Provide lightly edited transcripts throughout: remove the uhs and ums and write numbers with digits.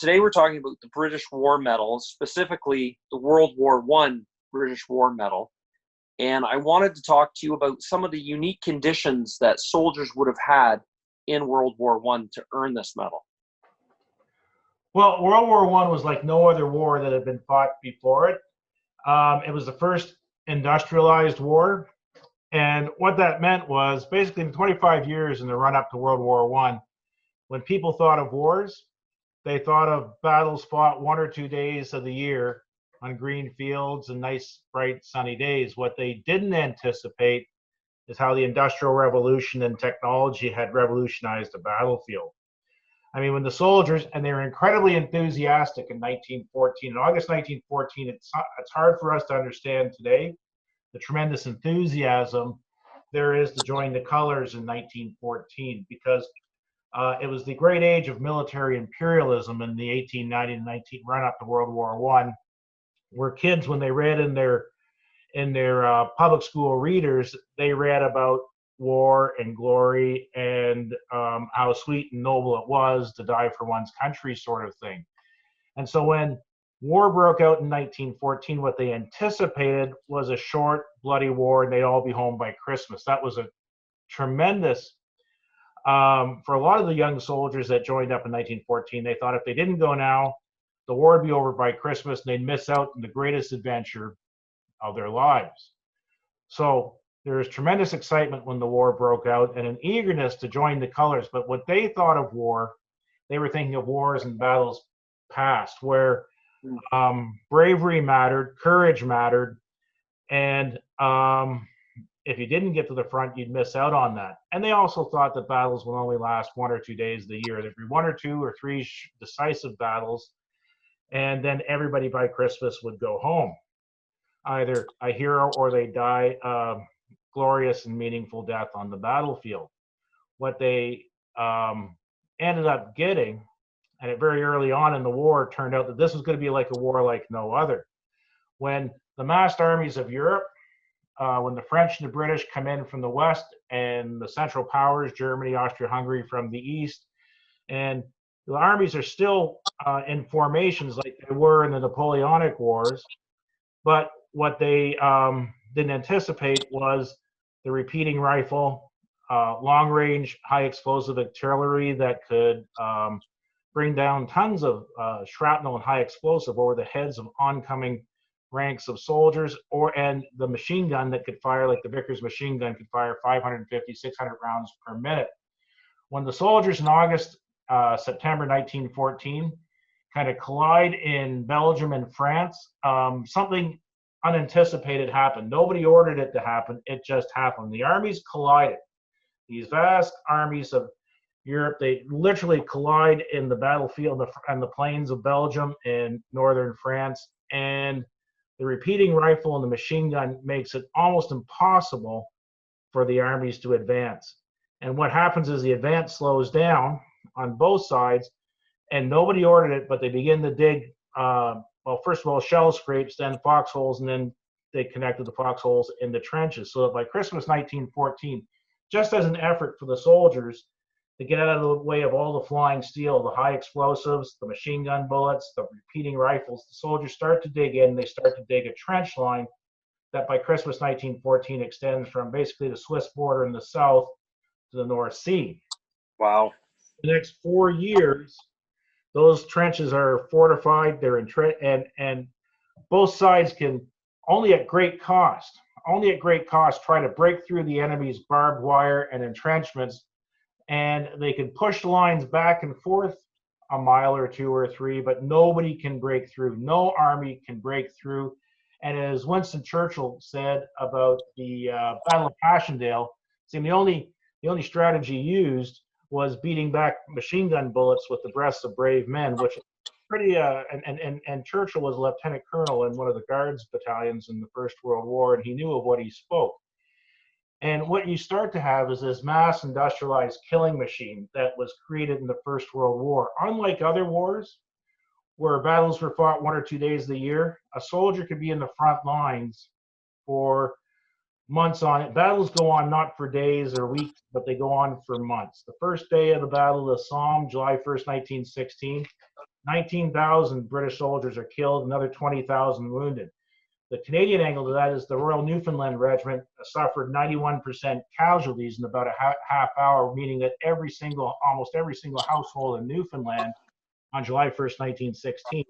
today we're talking about the British War medals, specifically the World War I British War medal. And I wanted to talk to you about some of the unique conditions that soldiers would have had in World War I to earn this medal. Well, World War I was like no other war that had been fought before it. It was the first industrialized war. And what that meant was basically in 25 years in the run up to World War I, when people thought of wars, they thought of battles fought 1 or 2 days of the year on green fields and nice, bright, sunny days. What they didn't anticipate is how the Industrial Revolution and technology had revolutionized the battlefield. I mean, when the soldiers, and they were incredibly enthusiastic in 1914, in August 1914, it's hard for us to understand today the tremendous enthusiasm there is to join the colors in 1914, because it was the great age of military imperialism in the 1890 and 19 run up to World War I, where kids, when they read in their public school readers, they read about war and glory and how sweet and noble it was to die for one's country, sort of thing. And so when war broke out in 1914, what they anticipated was a short, bloody war, and they'd all be home by Christmas. That was a tremendous, for a lot of the young soldiers that joined up in 1914, they thought if they didn't go now, the war would be over by Christmas, and they'd miss out on the greatest adventure of their lives. So there was tremendous excitement when the war broke out and an eagerness to join the colors. But what they thought of war, they were thinking of wars and battles past, where bravery mattered, courage mattered, and if you didn't get to the front, you'd miss out on that. And they also thought that battles would only last 1 or 2 days of the year. There'd be 1 or 2 or 3 decisive battles, and then everybody by Christmas would go home, either a hero or they die a glorious and meaningful death on the battlefield. What they ended up getting, and it very early on in the war turned out that this was going to be like a war like no other. When the massed armies of Europe, when the French and the British come in from the west, and the Central Powers, Germany, Austria-Hungary from the east, and the armies are still in formations like they were in the Napoleonic Wars, but what they didn't anticipate was the repeating rifle, long-range, high-explosive artillery that could bring down tons of shrapnel and high explosive over the heads of oncoming ranks of soldiers, and the machine gun that could fire, like the Vickers machine gun, could fire 550, 600 rounds per minute. When the soldiers in September 1914 kind of collide in Belgium and France, something unanticipated happened. Nobody ordered it to happen. It just happened. The armies collided. These vast armies of Europe, they literally collide in the battlefield and the plains of Belgium and northern France. And the repeating rifle and the machine gun makes it almost impossible for the armies to advance. And what happens is the advance slows down on both sides, and nobody ordered it, but they begin to dig, well, first of all, shell scrapes, then foxholes, and then they connected the foxholes in the trenches. So that by Christmas 1914, just as an effort for the soldiers to get out of the way of all the flying steel, the high explosives, the machine gun bullets, the repeating rifles, the soldiers start to dig in. They start to dig a trench line that by Christmas 1914 extends from basically the Swiss border in the south to the North Sea. Wow. The next 4 years, those trenches are fortified. They're and both sides can only at great cost try to break through the enemy's barbed wire and entrenchments, and they can push the lines back and forth a mile or 2 or 3, but nobody can break through. No army can break through. And as Winston Churchill said about the Battle of Passchendaele, the only strategy used was beating back machine gun bullets with the breasts of brave men, which is pretty. And Churchill was a lieutenant colonel in one of the Guards battalions in the First World War, and he knew of what he spoke. And what you start to have is this mass industrialized killing machine that was created in the First World War. Unlike other wars, where battles were fought 1 or 2 days of the year, a soldier could be in the front lines for months on it. Battles go on not for days or weeks, but they go on for months. The first day of the Battle of the Somme, July 1st, 1916, 19,000 British soldiers are killed, another 20,000 wounded. The Canadian angle to that is the Royal Newfoundland Regiment suffered 91% casualties in about a half hour, meaning that almost every single household in Newfoundland on July 1st, 1916,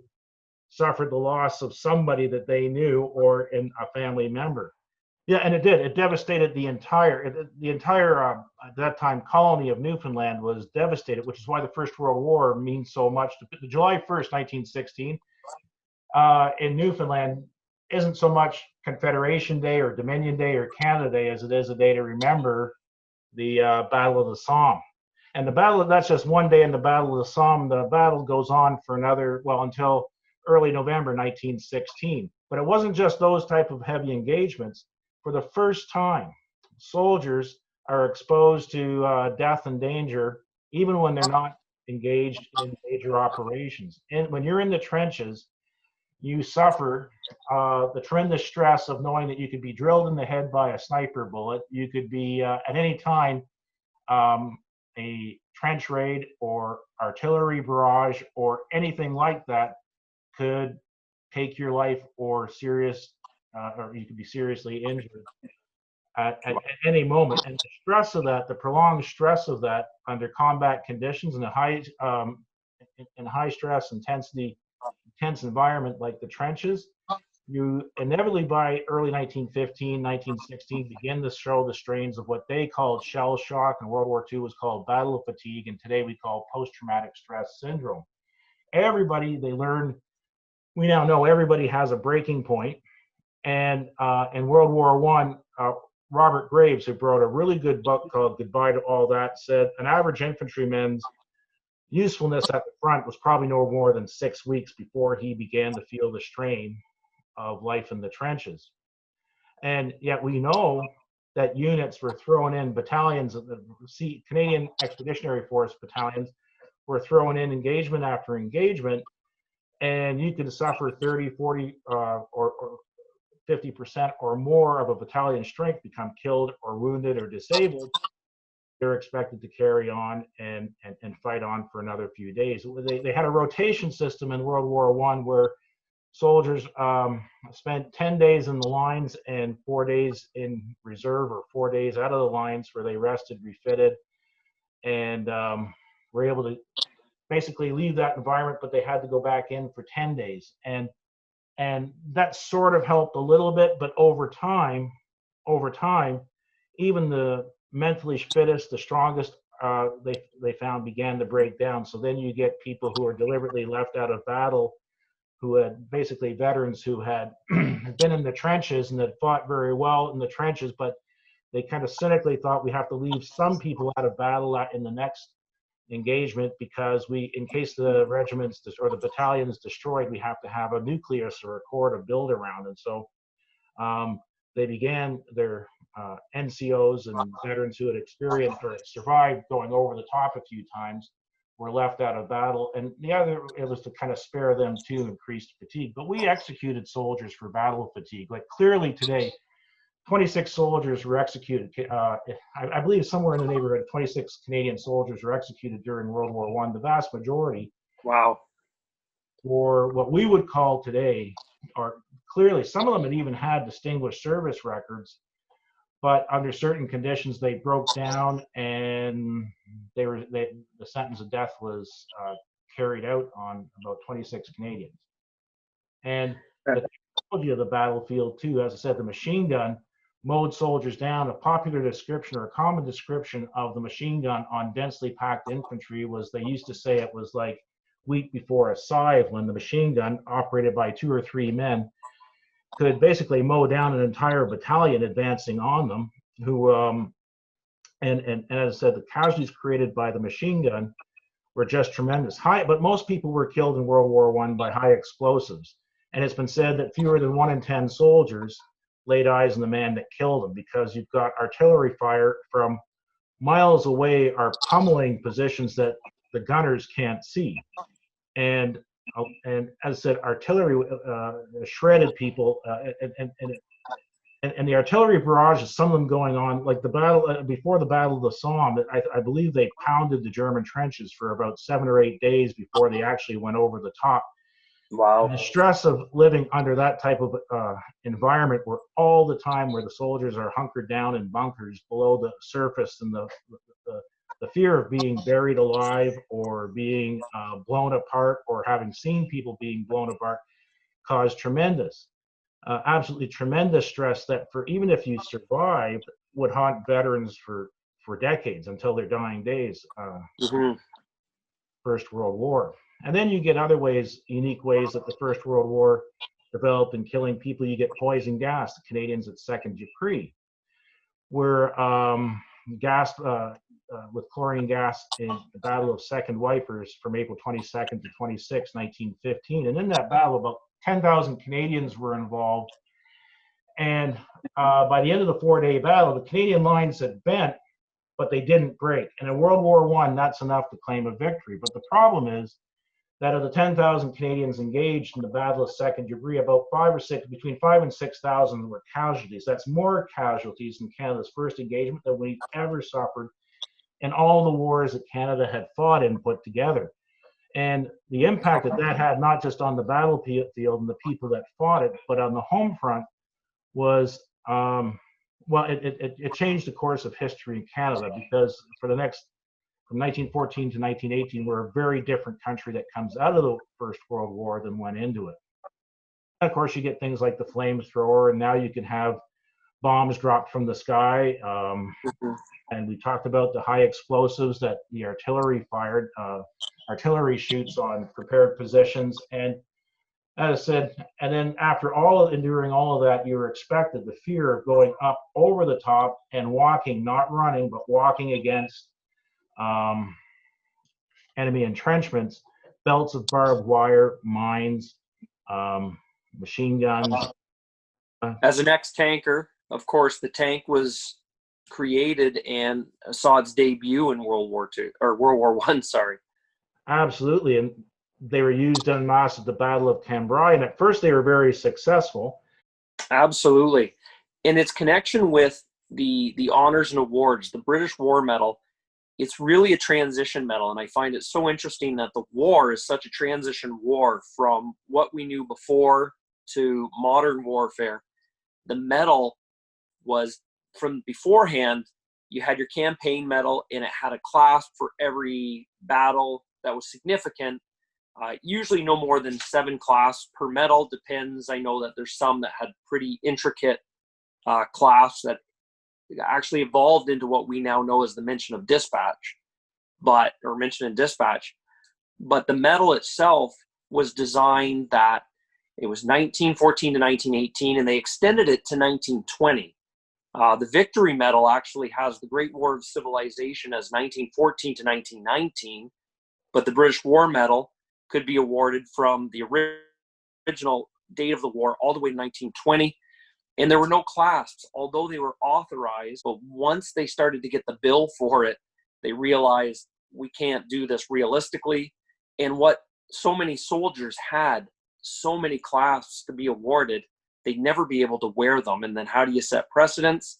suffered the loss of somebody that they knew or a family member. Yeah, and it did. It devastated the entire at that time colony of Newfoundland was devastated, which is why the First World War means so much. The July 1st, 1916, in Newfoundland isn't so much Confederation Day or Dominion Day or Canada Day as it is a day to remember the Battle of the Somme. And that's just one day in the Battle of the Somme. The battle goes on for until early November 1916. But it wasn't just those type of heavy engagements. For the first time, soldiers are exposed to death and danger, even when they're not engaged in major operations. And when you're in the trenches, you suffer the tremendous stress of knowing that you could be drilled in the head by a sniper bullet. You could be at any time a trench raid or artillery barrage or anything like that could take your life or you could be seriously injured at any moment. And the stress of that, the prolonged stress of that under combat conditions in a high stress intense environment like the trenches, you inevitably by early 1915, 1916 begin to show the strains of what they called shell shock, and World War II was called battle fatigue, and today we call post-traumatic stress syndrome. We now know everybody has a breaking point. And in World War I, Robert Graves, who wrote a really good book called Goodbye to All That, said an average infantryman's usefulness at the front was probably no more than 6 weeks before he began to feel the strain of life in the trenches. And yet we know that units were thrown in, battalions of the Canadian Expeditionary Force battalions were thrown in engagement after engagement, and you could suffer 30, 40, or 50% or more of a battalion's strength become killed or wounded or disabled. They're expected to carry on and fight on for another few days. They had a rotation system in World War I where soldiers spent 10 days in the lines and 4 days in reserve, or 4 days out of the lines, where they rested, refitted, and were able to basically leave that environment, but they had to go back in for 10 days. And that sort of helped a little bit, but over time, even the mentally fittest, the strongest, they found began to break down. So then you get people who are deliberately left out of battle, who had basically veterans who had been in the trenches and had fought very well in the trenches, but they kind of cynically thought we have to leave some people out of battle in the next engagement, because in case the regiments or the battalion is destroyed, we have to have a nucleus or a core to build around. And so they began their NCOs, and veterans who had experienced or survived going over the top a few times were left out of battle. And the other, it was to kind of spare them too increased fatigue. But we executed soldiers for battle fatigue. Like clearly today, 26 soldiers were executed. I believe somewhere in the neighborhood of 26 Canadian soldiers were executed during World War I. The vast majority, wow, for what we would call today, or clearly some of them had even had distinguished service records, but under certain conditions they broke down, and the sentence of death was carried out on about 26 Canadians. And the technology of the battlefield too, as I said, the machine gun mowed soldiers down. A popular description, or a common description, of the machine gun on densely packed infantry was, they used to say it was like wheat before a scythe, when the machine gun, operated by 2 or 3 men, could basically mow down an entire battalion advancing on them. And as I said, the casualties created by the machine gun were just tremendous. But most people were killed in World War I by high explosives. And it's been said that fewer than 1 in 10 soldiers laid eyes on the man that killed them, because you've got artillery fire from miles away are pummeling positions that the gunners can't see. And as I said, artillery shredded people, and And the artillery barrages, some of them going on, like the battle, before the Battle of the Somme, I believe they pounded the German trenches for about 7 or 8 days before they actually went over the top. Wow. And the stress of living under that type of environment, where all the time where the soldiers are hunkered down in bunkers below the surface, and the fear of being buried alive or being blown apart, or having seen people being blown apart, caused absolutely tremendous stress that, for even if you survived, would haunt veterans for decades, until their dying days. First World War. And then you get other ways, unique ways, that the First World War developed in killing people. You get poison gas, the Canadians at Second Ypres, where gas with chlorine gas in the Battle of Second Wipers from April 22nd to 26, 1915. And in that battle, about 10,000 Canadians were involved. And by the end of the 4-day battle, the Canadian lines had bent, but they didn't break. And in World War I, that's enough to claim a victory. But the problem is that of the 10,000 Canadians engaged in the Battle of Second Ypres, about between 5,000 and 6,000 were casualties. That's more casualties in Canada's first engagement than we've ever suffered in all the wars that Canada had fought and put together. And the impact that had, not just on the battlefield and the people that fought it, but on the home front, was it changed the course of history in Canada, because for the next, from 1914 to 1918, we're a very different country that comes out of the First World War than went into it. And of course, you get things like the flamethrower, and now you can have bombs dropped from the sky. And we talked about the high explosives that the artillery fired, artillery shoots on prepared positions. And as I said, and then after enduring all of that, you were expected the fear of going up over the top and walking, not running, but walking against enemy entrenchments, belts of barbed wire, mines, machine guns. As an ex-tanker, of course, the tank was created and saw its debut in World War I. Sorry. Absolutely, and they were used en masse at the Battle of Cambrai, and at first they were very successful. Absolutely, and its connection with the honors and awards, the British War Medal, it's really a transition medal, and I find it so interesting that the war is such a transition war from what we knew before to modern warfare. The medal was, from beforehand, you had your campaign medal, and it had a clasp for every battle that was significant. Usually no more than 7 clasps per medal. Depends. I know that there's some that had pretty intricate clasps that actually evolved into what we now know as the Mention in Dispatch. But the medal itself was designed that it was 1914 to 1918, and they extended it to 1920. The Victory Medal actually has the Great War of Civilization as 1914 to 1919, but the British War Medal could be awarded from the original date of the war all the way to 1920. And there were no clasps, although they were authorized. But once they started to get the bill for it, they realized we can't do this realistically. And what so many soldiers had, so many clasps to be awarded, they'd never be able to wear them. And then how do you set precedents?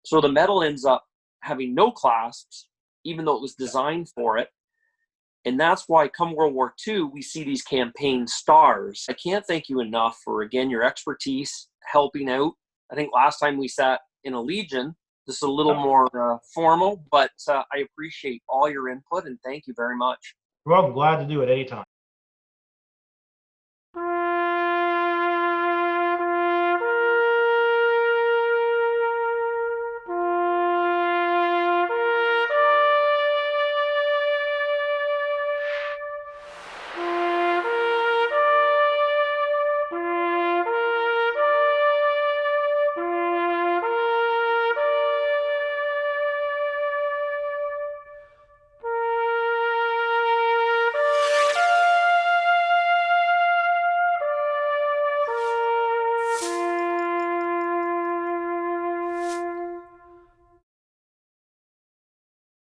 So the medal ends up having no clasps, even though it was designed for it. And that's why come World War II, we see these campaign stars. I can't thank you enough for, again, your expertise, helping out. I think last time we sat in a Legion, this is a little more formal, but I appreciate all your input, and thank you very much. Well, I'm glad to do it anytime.